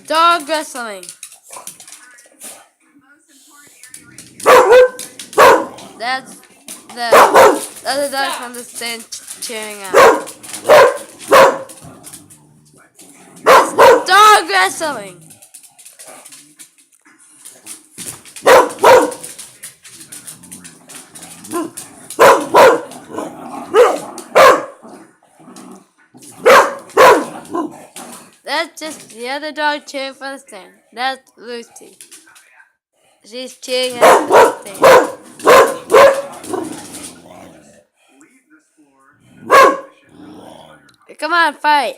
Dog wrestling. That's the other dog from the stand cheering out. Dog wrestling. That's just the other dog cheering for the stand. That's Lucy. She's cheering at the stand. Come on, fight.